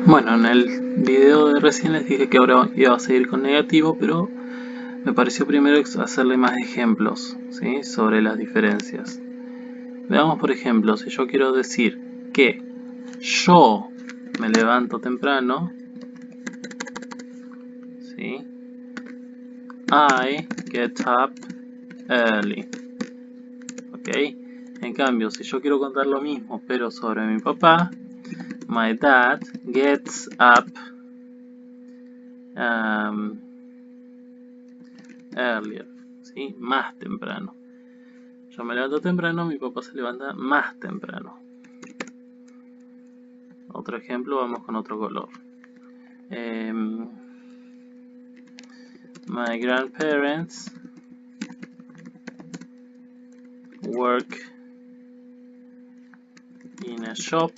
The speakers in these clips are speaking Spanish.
Bueno, en el video de recién les dije que ahora iba a seguir con negativo, pero me pareció primero hacerle más ejemplos, ¿sí? Sobre las diferencias. Veamos, por ejemplo, si yo quiero decir que yo me levanto temprano, ¿sí? I get up early, ¿ok? En cambio, si yo quiero contar lo mismo, pero sobre mi papá, my dad gets up earlier, ¿sí? Más temprano. Yo me levanto temprano, mi papá se levanta más temprano. Otro ejemplo, vamos con otro color. My grandparents work in a shop.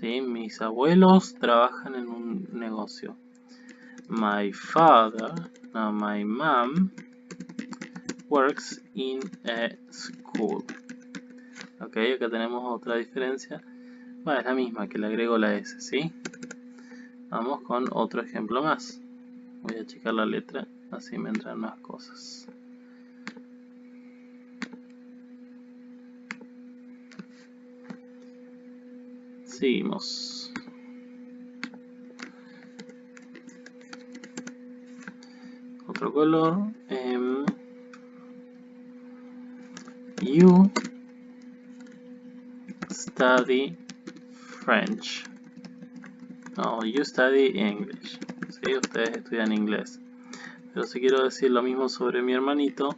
¿Sí? Mis abuelos trabajan en un negocio. My mom works in a school. Ok, acá tenemos otra diferencia. Bueno, es la misma, que le agrego la S, ¿sí? Vamos con otro ejemplo más. Voy a achicar la letra, así me entran más cosas. Seguimos. Otro color. You study French. No, you study English. ¿Sí? Ustedes estudian inglés. Pero si quiero decir lo mismo sobre mi hermanito,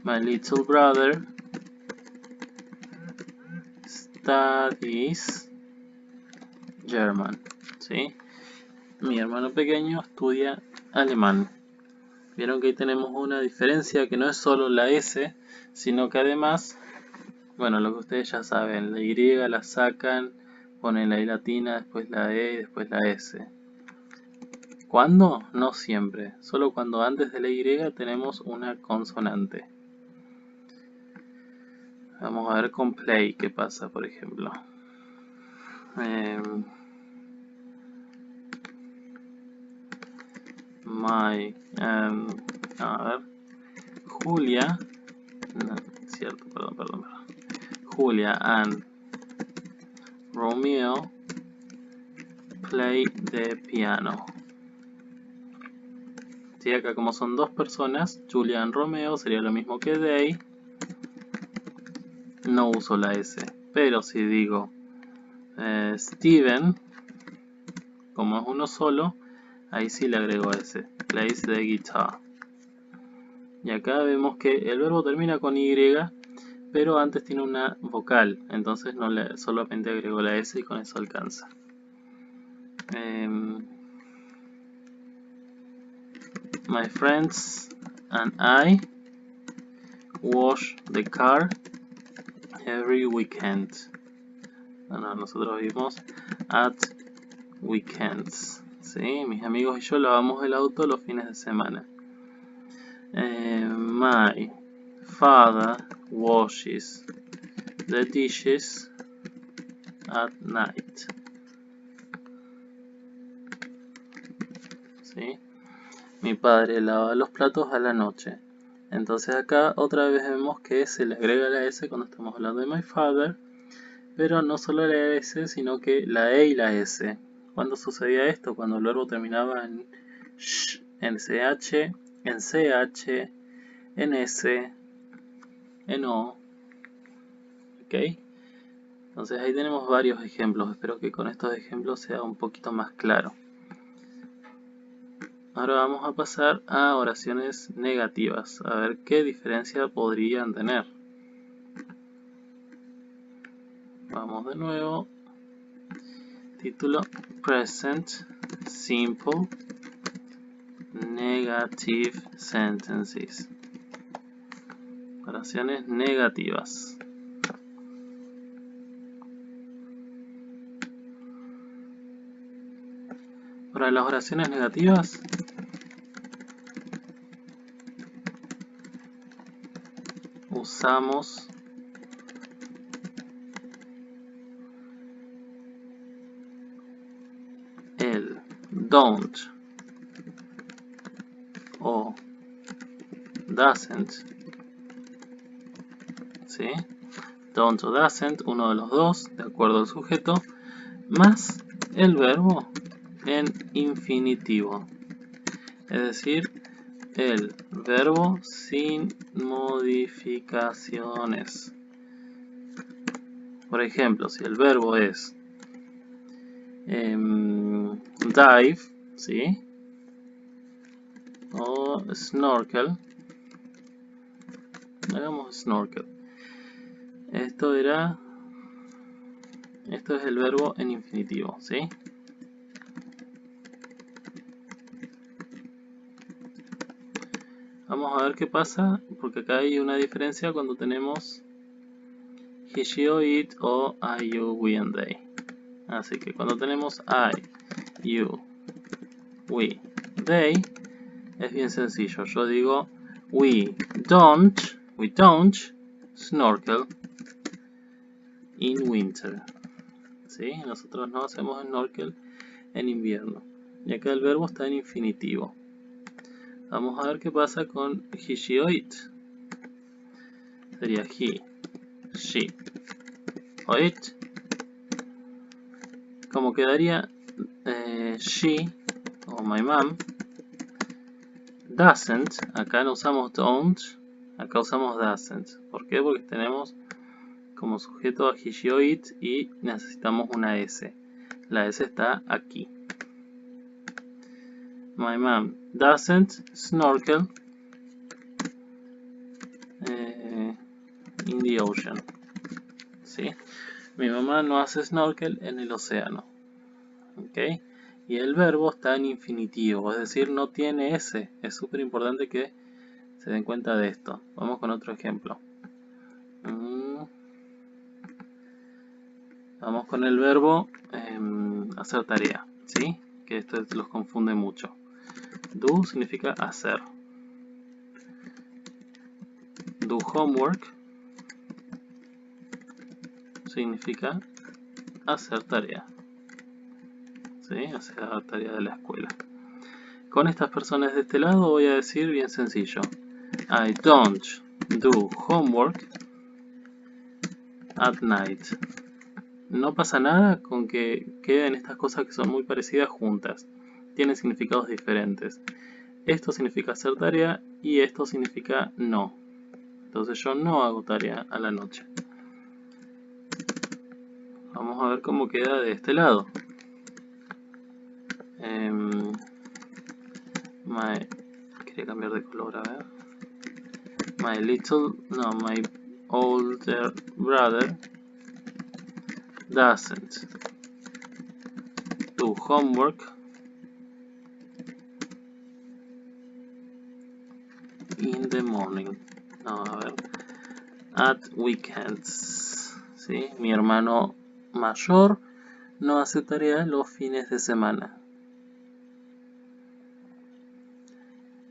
my little brother studies German. ¿Sí? Mi hermano pequeño estudia alemán. Vieron que ahí tenemos una diferencia que no es solo la S, sino que además, bueno, lo que ustedes ya saben, la Y la sacan, ponen la I latina, después la E y después la S. ¿Cuándo? No siempre, solo cuando antes de la Y tenemos una consonante. Vamos a ver con play qué pasa, por ejemplo. A ver, Julia, no, cierto, perdón. Julia and Romeo play the piano. Sí, acá como son dos personas, Julia and Romeo sería lo mismo que they. No uso la S, pero si digo Steven, como es uno solo, ahí sí le agrego S, plays the guitar. Y acá vemos que el verbo termina con Y, pero antes tiene una vocal, entonces no solamente agrego la S y con eso alcanza. My friends and I wash the car every weekend. Nosotros vivimos at weekends. ¿Sí? Mis amigos y yo lavamos el auto los fines de semana. My father washes the dishes at night. ¿Sí? Mi padre lava los platos a la noche. Entonces acá otra vez vemos que se le agrega la S cuando estamos hablando de my father, pero no solo la S, sino que la E y la S. ¿Cuándo sucedía esto? Cuando el verbo terminaba en sh, en CH, en CH, en S, en O. ¿Ok? Entonces ahí tenemos varios ejemplos. Espero que con estos ejemplos sea un poquito más claro. Ahora vamos a pasar a oraciones negativas. A ver qué diferencia podrían tener. Vamos de nuevo. Título: Present Simple Negative Sentences. Oraciones negativas. Para las oraciones negativas, usamos el don't o doesn't, ¿sí? Don't o doesn't, uno de los dos, de acuerdo al sujeto, más el verbo en infinitivo, es decir, el verbo sin modificaciones. Por ejemplo, si el verbo es dive, ¿sí? O snorkel, hagamos snorkel. Esto es el verbo en infinitivo, ¿sí? Vamos a ver qué pasa, porque acá hay una diferencia cuando tenemos he, she o it o I, you, we and they. Así que cuando tenemos I, you, we, they, es bien sencillo. Yo digo we don't snorkel in winter. ¿Sí? Nosotros no hacemos snorkel en invierno. Y acá el verbo está en infinitivo. Vamos a ver qué pasa con he, she o it. Sería he, she o it. Como quedaría she o my mom doesn't. Acá no usamos don't, acá usamos doesn't. ¿Por qué? Porque tenemos como sujeto a he, she o it y necesitamos una S. La S está aquí. My mom doesn't snorkel in the ocean. ¿Sí? Mi mamá no hace snorkel en el océano. ¿Ok? Y el verbo está en infinitivo, es decir, no tiene S. Es súper importante que se den cuenta de esto. Vamos con otro ejemplo. Vamos con el verbo hacer tarea, ¿sí? Que esto los confunde mucho. Do significa hacer. Do homework significa hacer tarea. ¿Sí? Hacer la tarea de la escuela. Con estas personas de este lado voy a decir bien sencillo. I don't do homework at night. No pasa nada con que queden estas cosas que son muy parecidas juntas. Tienen significados diferentes. Esto significa hacer tarea y esto significa no. Entonces yo no hago tarea a la noche. Vamos a ver cómo queda de este lado. Quería cambiar de color, a ver. My older brother doesn't do homework in the morning. No, a ver. At weekends. ¿Sí? Mi hermano mayor no hace tarea los fines de semana.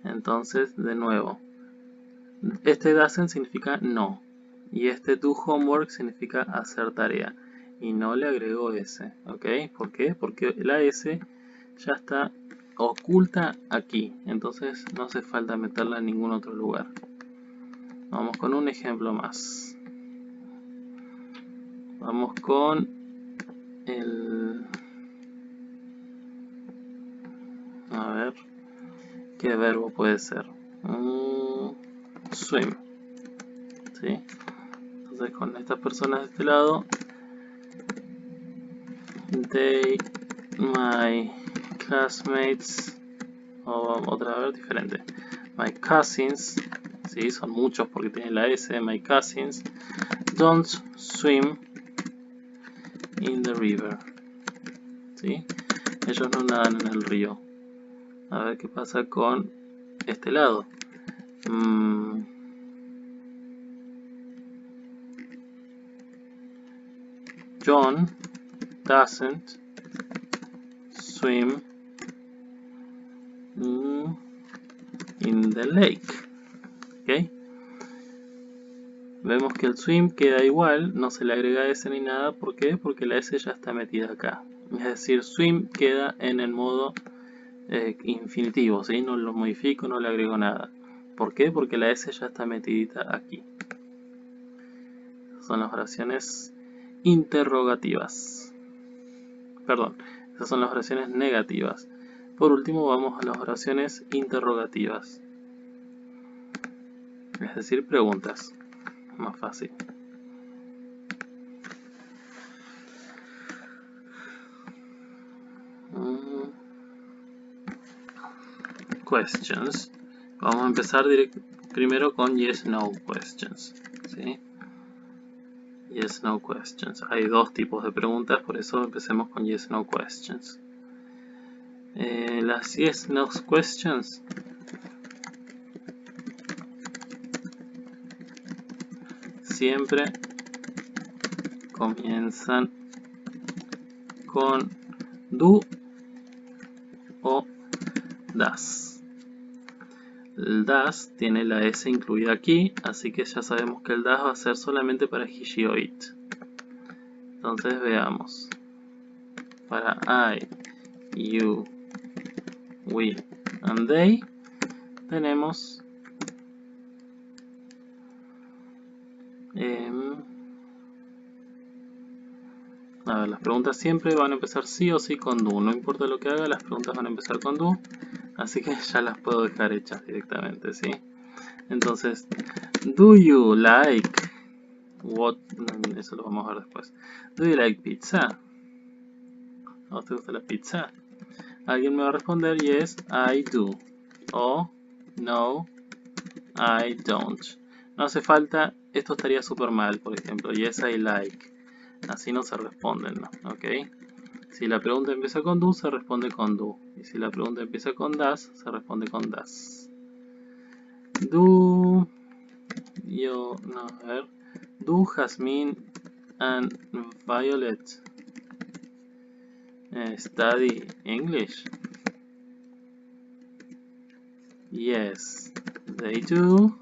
Entonces, de nuevo, este doesn't significa no. Y este do homework significa hacer tarea. Y no le agrego S. ¿Ok? ¿Por qué? Porque la S ya está oculta aquí. Entonces no hace falta meterla en ningún otro lugar. Vamos con un ejemplo más. Vamos con el... A ver, ¿qué verbo puede ser? Swim. ¿Sí? Entonces con estas personas de este lado, they, my classmates, o otra vez diferente, my cousins, ¿sí? Son muchos porque tienen la S, my cousins, don't swim in the river. ¿Sí? Ellos no nadan en el río. A ver qué pasa con este lado. John doesn't swim in the lake. ¿Ok? Vemos que el swim queda igual, no se le agrega S ni nada. ¿Por qué? Porque la S ya está metida acá. Es decir, swim queda en el modo infinitivo, ¿sí? No lo modifico, no le agrego nada. ¿Por qué? Porque la S ya está metidita aquí. Son las oraciones interrogativas. Perdón, esas son las oraciones negativas. Por último vamos a las oraciones interrogativas. Es decir, preguntas. Más fácil. Questions. Vamos a empezar primero con yes-no questions. ¿Sí? Yes-no questions. Hay dos tipos de preguntas, por eso empecemos con yes-no questions. Las yes-no questions siempre comienzan con do o das. El das tiene la S incluida aquí, así que ya sabemos que el das va a ser solamente para he, she o it. Entonces veamos. Para I, you, we and they tenemos a ver, las preguntas siempre van a empezar sí o sí con do. No importa lo que haga, las preguntas van a empezar con do. Así que ya las puedo dejar hechas directamente, ¿sí? Entonces, do you like what? Eso lo vamos a ver después. Do you like pizza? ¿A usted gusta la pizza? Alguien me va a responder yes, I do. O no, I don't. No hace falta, esto estaría súper mal, por ejemplo, yes, I like. Así no se responden, ¿no? ¿Ok? Si la pregunta empieza con do, se responde con do. Y si la pregunta empieza con das, se responde con das. Do you, no, a ver. Do Jasmine and Violet study English? Yes, they do.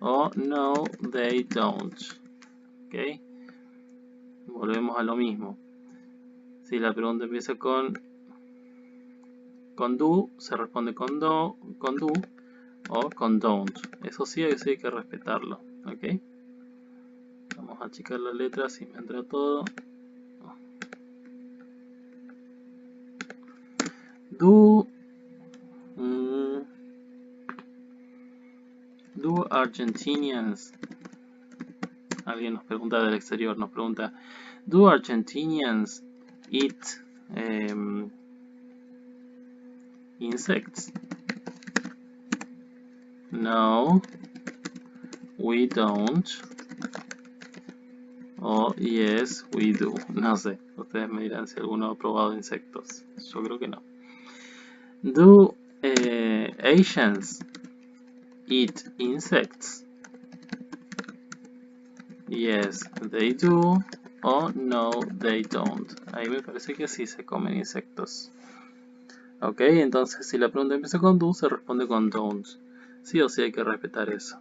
O no, they don't. ¿Ok? Volvemos a lo mismo. Si la pregunta empieza con do, se responde con do, o con don't. Eso sí hay que respetarlo. ¿Ok? Vamos a achicar las letras y me entra todo. Do Argentinians, alguien nos pregunta del exterior, nos pregunta, do Argentinians eat insects? No, we don't. O yes, we do. No sé, ustedes me dirán si alguno ha probado insectos. Yo creo que no. Do Asians eat insects? Yes, they do. O no, they don't. Ahí me parece que sí se comen insectos. Ok, entonces si la pregunta empieza con do, se responde con don't. Sí o sí hay que respetar eso.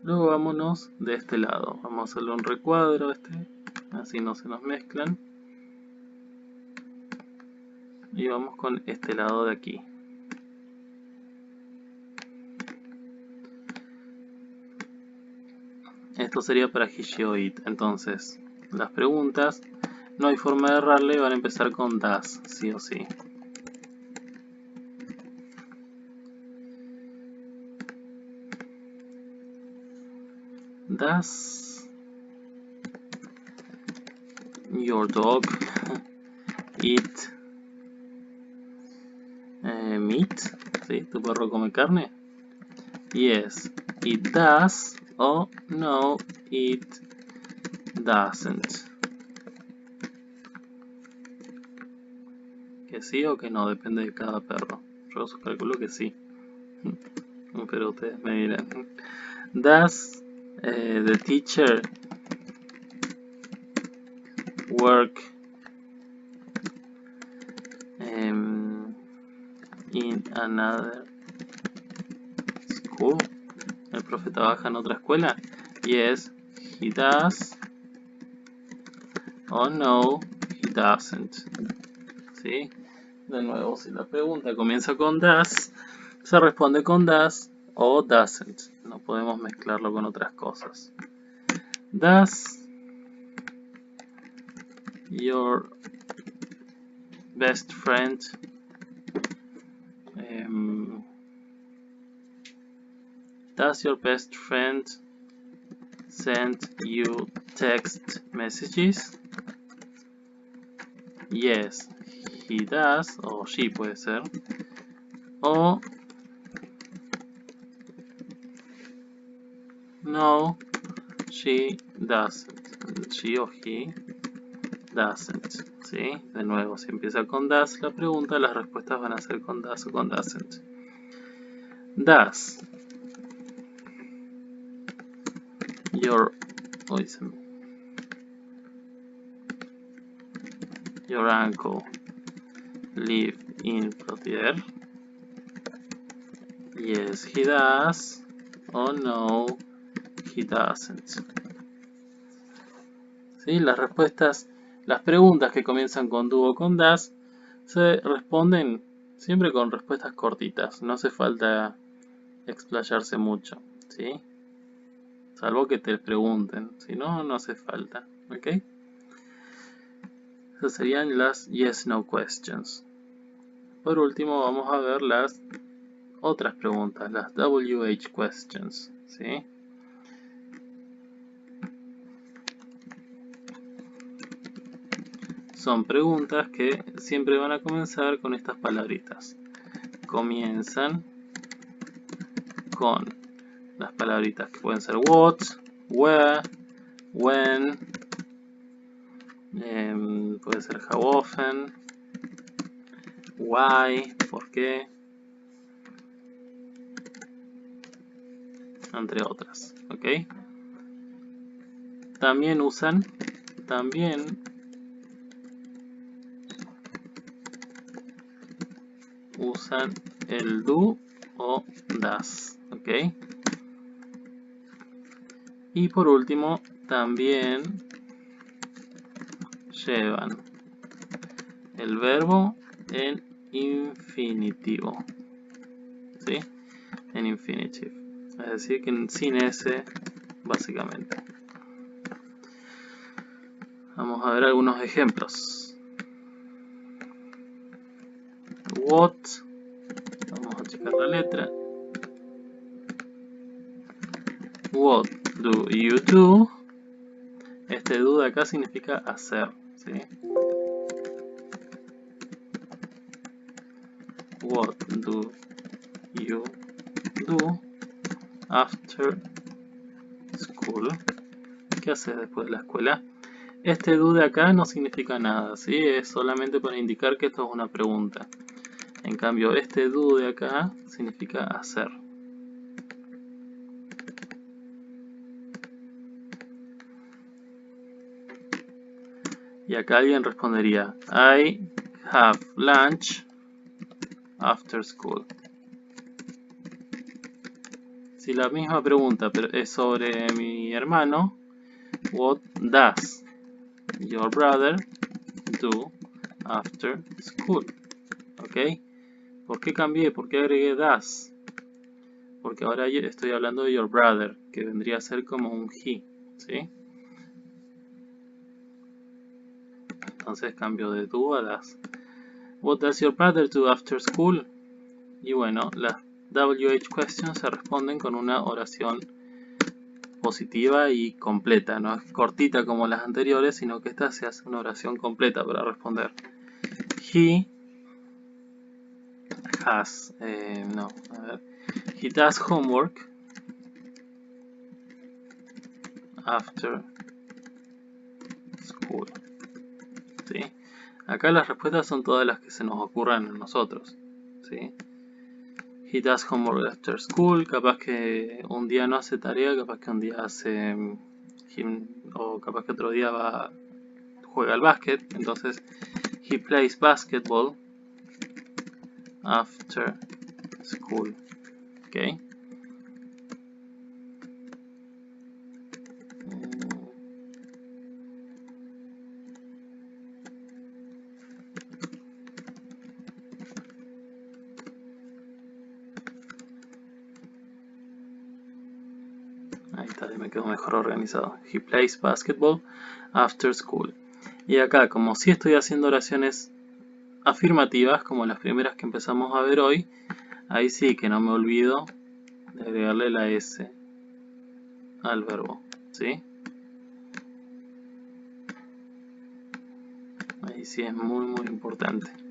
Luego vámonos de este lado. Vamos a hacerle un recuadro así no se nos mezclan. Y vamos con este lado de aquí. Esto sería para he, she o it. Entonces, las preguntas, no hay forma de errarle, van a empezar con das, sí o sí. Does your dog eat meat? ¿Sí? ¿Tu perro come carne? Yes, it does. O no, it doesn't. Que sí o que no, depende de cada perro. Yo calculo que sí. Pero ustedes me dirán. Does the teacher work in another school? ¿El profe trabaja en otra escuela? Yes, he does. O no, he doesn't. ¿Sí? De nuevo, si la pregunta comienza con does, se responde con does o doesn't. No podemos mezclarlo con otras cosas. Does your best friend send you text messages? Yes, he does, o she puede ser. O no, she doesn't. She o he doesn't. ¿Sí? De nuevo, si empieza con does la pregunta, las respuestas van a ser con does o con doesn't. Does your uncle live in Plotier? Yes, he does. Oh no, he doesn't. ¿Sí? Las respuestas, las preguntas que comienzan con do o con does se responden siempre con respuestas cortitas. No hace falta explayarse mucho, ¿sí? Salvo que te pregunten, si no, no hace falta, ¿ok? Esas serían las yes-no questions. Por último, vamos a ver las otras preguntas, las WH questions, ¿sí? Son preguntas que siempre van a comenzar con estas palabritas. Comienzan con las palabritas que pueden ser what, where, when, puede ser how often, why, por qué, entre otras, ¿ok? También usan el do o does, ¿ok? Y por último, también llevan el verbo en infinitivo, ¿sí? En infinitive, es decir, que sin S, básicamente. Vamos a ver algunos ejemplos. What, vamos a checar la letra. What do you do? Este do de acá significa hacer, ¿sí? What do you do after school? ¿Qué haces después de la escuela? Este do de acá no significa nada, ¿sí? Es solamente para indicar que esto es una pregunta. En cambio, este do de acá significa hacer. Y acá alguien respondería, I have lunch after school. Si la misma pregunta pero es sobre mi hermano, what does your brother do after school? ¿Ok? ¿Por qué cambié? ¿Por qué agregué does? Porque ahora estoy hablando de your brother, que vendría a ser como un he, ¿sí? Entonces cambio de do a does. What does your brother do after school? Y bueno, las WH questions se responden con una oración positiva y completa. No es cortita como las anteriores, sino que esta se hace una oración completa para responder. He has, he does homework after school. ¿Sí? Acá las respuestas son todas las que se nos ocurran a nosotros, ¿sí? He does homework after school, capaz que un día no hace tarea, capaz que un día hace o capaz que otro día juega al básquet, entonces he plays basketball after school, ¿ok? Ahí está, me quedó mejor organizado. He plays basketball after school. Y acá, como si estoy haciendo oraciones afirmativas, como las primeras que empezamos a ver hoy, ahí sí que no me olvido de agregarle la S al verbo, ¿sí? Ahí sí es muy importante.